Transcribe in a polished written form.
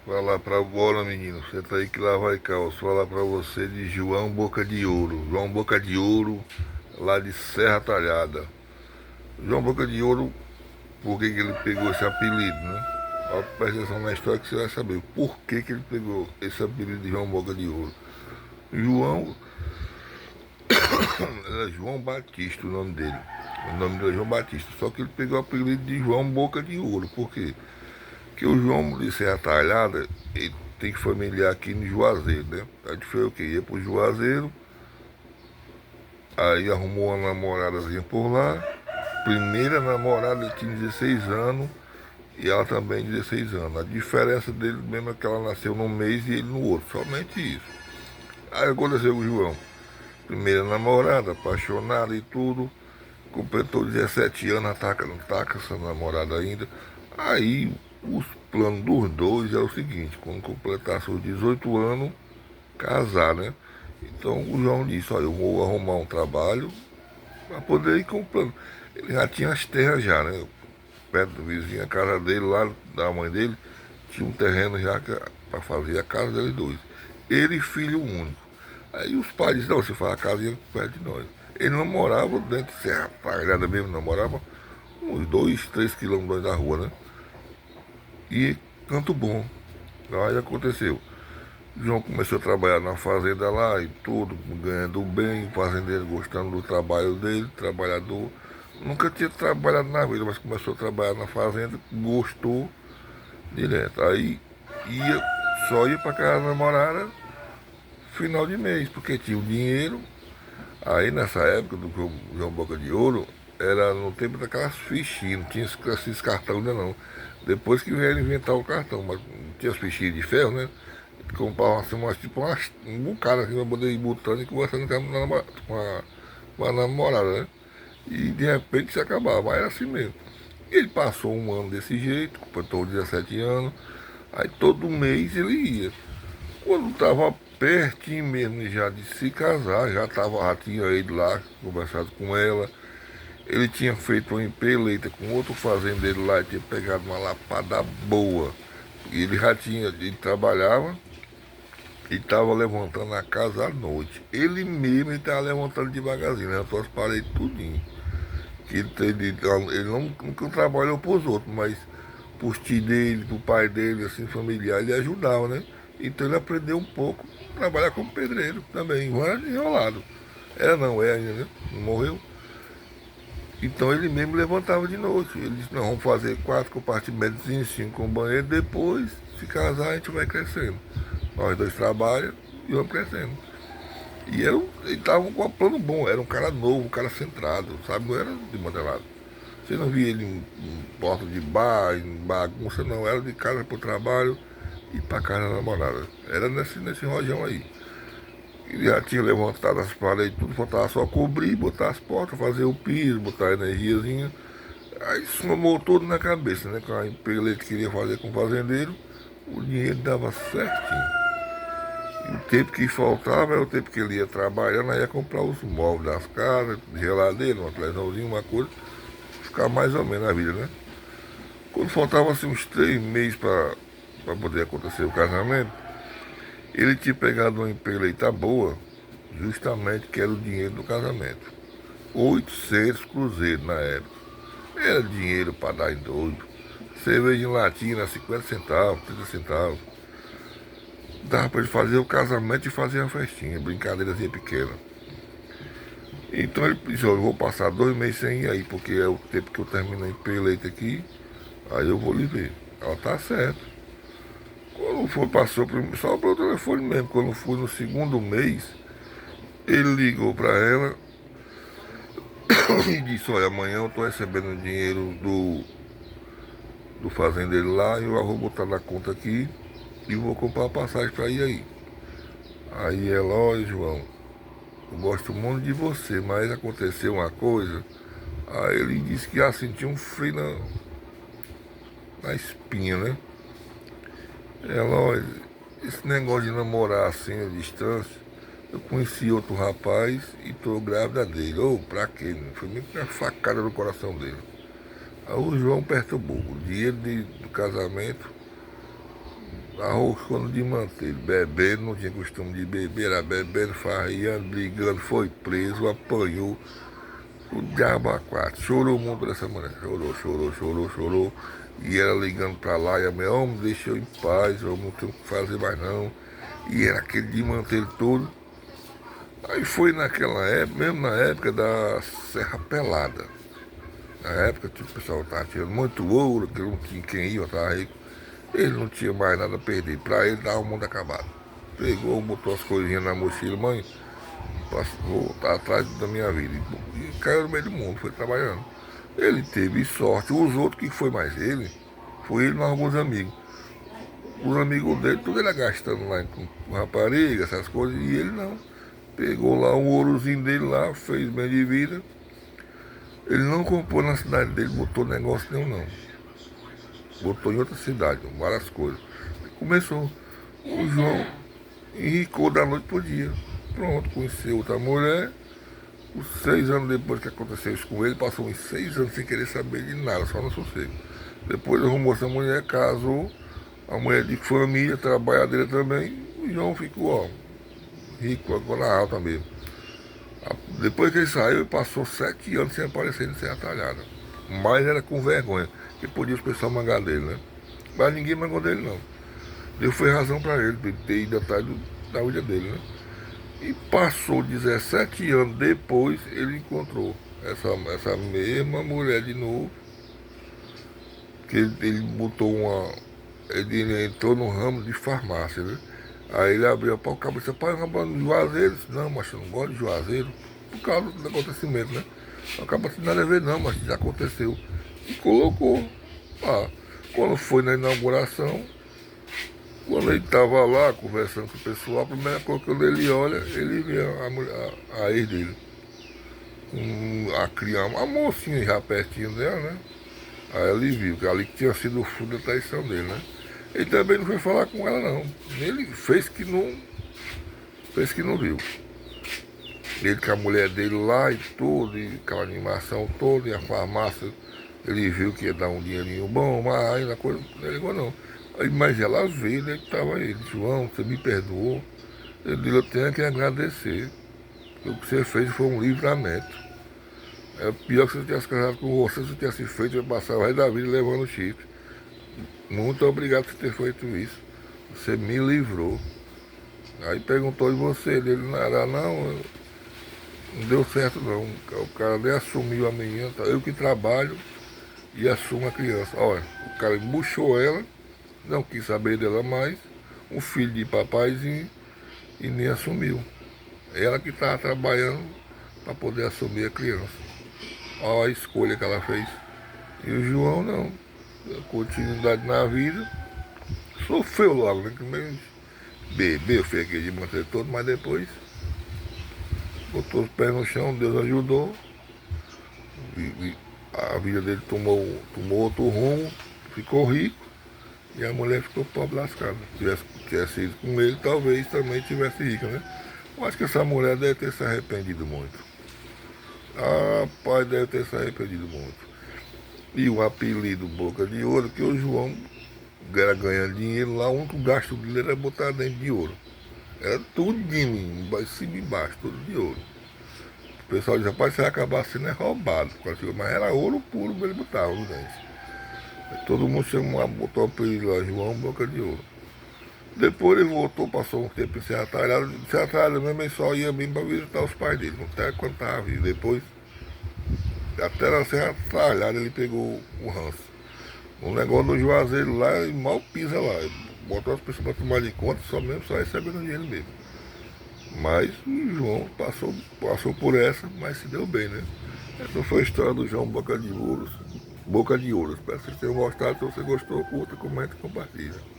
Falar pra agora, menino, senta aí que lá vai caos. Falar pra você de João Boca de Ouro. João Boca de Ouro, lá de Serra Talhada. João Boca de Ouro, por que ele pegou esse apelido, né? Ó, presta atenção na história que você vai saber por que ele pegou esse apelido de João Boca de Ouro. João, era João Batista o nome dele. O nome dele é João Batista. Só que ele pegou o apelido de João Boca de Ouro. Por quê? Porque o João de Serra Talhada, ele tem familiar aqui no Juazeiro, né? A gente foi o quê? Ia pro Juazeiro, aí arrumou uma namoradazinha por lá. Primeira namorada tinha 16 anos e ela também 16 anos. A diferença dele mesmo é que ela nasceu num mês e ele no outro, somente isso. Aí aconteceu com o João. Primeira namorada, apaixonada e tudo. Completou 17 anos, ataca essa namorada ainda. Aí os planos dos dois é o seguinte, quando completasse os 18 anos, casar, né? Então o João disse, olha, eu vou arrumar um trabalho para poder ir comprando. Ele já tinha as terras já, né? Perto do vizinho, a casa dele, lá da mãe dele, tinha um terreno já para fazer a casa deles dois. Ele filho único. Aí os pais disseram, não, você faz a casinha perto de nós. Ele não morava dentro de Serra Talhada mesmo, não morava uns 2, 3 quilômetros da rua, né? E Canto Bom. Aí aconteceu. João começou a trabalhar na fazenda lá e tudo, ganhando bem, o fazendeiro gostando do trabalho dele, trabalhador. Nunca tinha trabalhado na vida, mas começou a trabalhar na fazenda, gostou direto. Aí ia, só ia para casa da namorada final de mês, porque tinha o dinheiro. Aí nessa época do João Boca de Ouro, era no tempo daquelas fichinhas, não tinha esses cartões ainda não. Depois que vieram inventar o cartão, mas não tinha as fichinhas de ferro, né? Comprava assim, tipo um bocado assim pra poder ir botando e conversando com a namorada, né? E de repente se acabava, aí era assim mesmo. E ele passou um ano desse jeito, completou 17 anos, aí todo mês ele ia. Quando estava pertinho mesmo já de se casar, já tinha ido lá, conversado com ela. Ele tinha feito uma empeleita com outro fazendeiro lá e tinha pegado uma lapada boa. E ele já tinha, ele trabalhava e estava levantando a casa à noite. Ele mesmo estava levantando devagarzinho, levantou as paredes tudinho. Que ele nunca trabalhou para os outros, mas pros tios dele, pro pai dele, assim, familiar, ele ajudava, né? Então ele aprendeu um pouco a trabalhar como pedreiro também, enrolado. Era não, é ainda, né? Não morreu. Então ele mesmo levantava de noite. Ele disse, não, vamos fazer 4 compartimentos, 5 com banheiro, depois, se casar, a gente vai crescendo. Nós dois trabalhamos e vamos crescendo. E ele tava com um plano bom, era um cara novo, um cara centrado, sabe? Não era de modelado. Você não via ele em porta de bar, em bagunça, não. Era de casa pro trabalho e pra casa da namorada. Era nesse rojão aí. Ele já tinha levantado as paredes, tudo, faltava só cobrir, botar as portas, fazer o piso, botar a energiazinha. Aí somou tudo na cabeça, né? Com a empresa que queria fazer com o fazendeiro, o dinheiro dava certinho. E o tempo que faltava era o tempo que ele ia trabalhando, aí ia comprar os móveis das casas, geladeira, uma televisãozinha, uma coisa, ficar mais ou menos na vida, né? Quando faltava assim, uns 3 meses para poder acontecer o casamento, ele tinha pegado uma empeleita boa, justamente que era o dinheiro do casamento. 800 cruzeiros na época. Era dinheiro para dar em doido. Cerveja em latinha, 50 centavos, 30 centavos. Dava para ele fazer o casamento e fazer a festinha, brincadeirazinha pequena. Então ele disse, eu vou passar 2 meses sem ir aí, porque é o tempo que eu termino a empeleita aqui, aí eu vou lhe ver. Ela tá certo. Quando foi, passou só pelo telefone mesmo. Quando fui no segundo mês, ele ligou para ela e disse, olha, amanhã eu tô recebendo dinheiro do fazendeiro lá, e eu vou botar na conta aqui e vou comprar a passagem para ir aí. Aí ela, olha João, eu gosto muito de você, mas aconteceu uma coisa. Aí ele disse que já sentiu um frio na espinha, né? Ela, olha, esse negócio de namorar assim à distância, eu conheci outro rapaz e tô grávida dele. Ô, pra quê? Foi meio que uma facada no coração dele. Aí o João perturbou. O dinheiro do casamento arrochando de manteiga, bebendo, não tinha costume de beber, era bebendo, farriando, brigando, foi preso, apanhou, o diabo a quatro, chorou muito dessa mulher, chorou, e ela ligando pra lá, e a mulher, homem, deixa eu em paz, eu não tenho o que fazer mais não, e era aquele de manteiga todo. Aí foi naquela época, mesmo na época da Serra Pelada, na época que o pessoal estava tirando muito ouro, que não tinha quem ia, estava rico. Ele não tinha mais nada a perder. Para ele estava o mundo acabado. Pegou, botou as coisinhas na mochila, mãe, vou estar atrás da minha vida. E caiu no meio do mundo, foi trabalhando. Ele teve sorte. Os outros que foi mais ele, foi ele mais alguns amigos. Os amigos dele, tudo ele gastando lá com rapariga, essas coisas, e ele não. Pegou lá um ourozinho dele lá, fez bem de vida. Ele não comprou na cidade dele, botou negócio nenhum não. Botou em outra cidade, várias coisas. Começou. O João enricou da noite pro dia. Pronto, conheceu outra mulher. Os 6 anos depois que aconteceu isso com ele, passou uns 6 anos sem querer saber de nada, só no sossego. Depois arrumou essa mulher, casou, a mulher de família, trabalhadeira também. O João ficou, ó, rico, agora alta mesmo. Depois que ele saiu, ele passou 7 anos sem aparecer sem atalhada. Mas era com vergonha, que podia os pessoal mangar dele, né? Mas ninguém mangou dele, não. Deus foi razão para ele ter ido atrás da vida dele, né? E passou 17 anos depois, ele encontrou essa mesma mulher de novo, que ele botou uma. Ele entrou no ramo de farmácia, né? Aí ele abriu para o cabo e disse, pai, eu não de Juazeiro. Eu disse, não, mas eu não gosto de Juazeiro. Por causa do acontecimento, né? Acaba sem nada a ver não, mas já aconteceu. E colocou. Ah, quando foi na inauguração, quando ele estava lá conversando com o pessoal, a primeira coisa que ele olha, ele vê a ex dele. A criança, a mocinha já pertinho dela, né? Aí ele viu que ali tinha sido o fundo da traição dele, né? Ele também não foi falar com ela não. Ele fez que não viu. Ele com a mulher dele lá e tudo, e aquela animação toda, e a farmácia, ele viu que ia dar um dinheirinho bom, mas ainda a coisa não ligou não. Aí, mas ela veio, ele estava aí, João, você me perdoou. Eu disse, eu tenho que agradecer. O que você fez foi um livramento. É pior que se eu tivesse casado com você, se eu tivesse feito, eu ia passar o resto da vida levando chifre. Muito obrigado por ter feito isso. Você me livrou. Aí perguntou de você, ele não era não, não deu certo não. O cara nem assumiu a menina, eu que trabalho e assumo a criança. Olha, o cara embuchou ela, não quis saber dela mais, um filho de papaizinho e nem assumiu. Ela que estava trabalhando para poder assumir a criança. Olha a escolha que ela fez. E o João não. Continuidade na vida. Sofreu logo, né? Que meio bebeu, fez aquele de manter todo, mas depois botou os pés no chão, Deus ajudou. E a vida dele tomou outro rumo, ficou rico. E a mulher ficou pobre lascada. Se tivesse ido com ele, talvez também tivesse rica, né? Eu acho que essa mulher deve ter se arrependido muito. Ah, pai, deve ter se arrependido muito. E o apelido Boca de Ouro, que o João era ganhando dinheiro lá, o único gasto dele era botar dentro de ouro. Era tudo de mim, cima e embaixo, tudo de ouro. O pessoal dizia, rapaz, você vai acabar sendo roubado. Mas era ouro puro que ele botava os dentes. Todo mundo chamou, botou o apelido lá, João Boca de Ouro. Depois ele voltou, passou um tempo em Serra Talhada. Em Serra Talhada mesmo, ele só ia mesmo para visitar os pais dele, até quando estava vivo. Depois, até na Serra Talhada, ele pegou o ranço. O negócio do Juazeiro lá, ele mal pisa lá. Ele botou as pessoas para tomar de conta, só recebendo dinheiro mesmo. Mas o João passou por essa, mas se deu bem, né? Essa foi a história do João Boca de Ouro. Boca de Ouro. Espero que vocês tenham gostado. Se você gostou, curta, comenta e compartilha.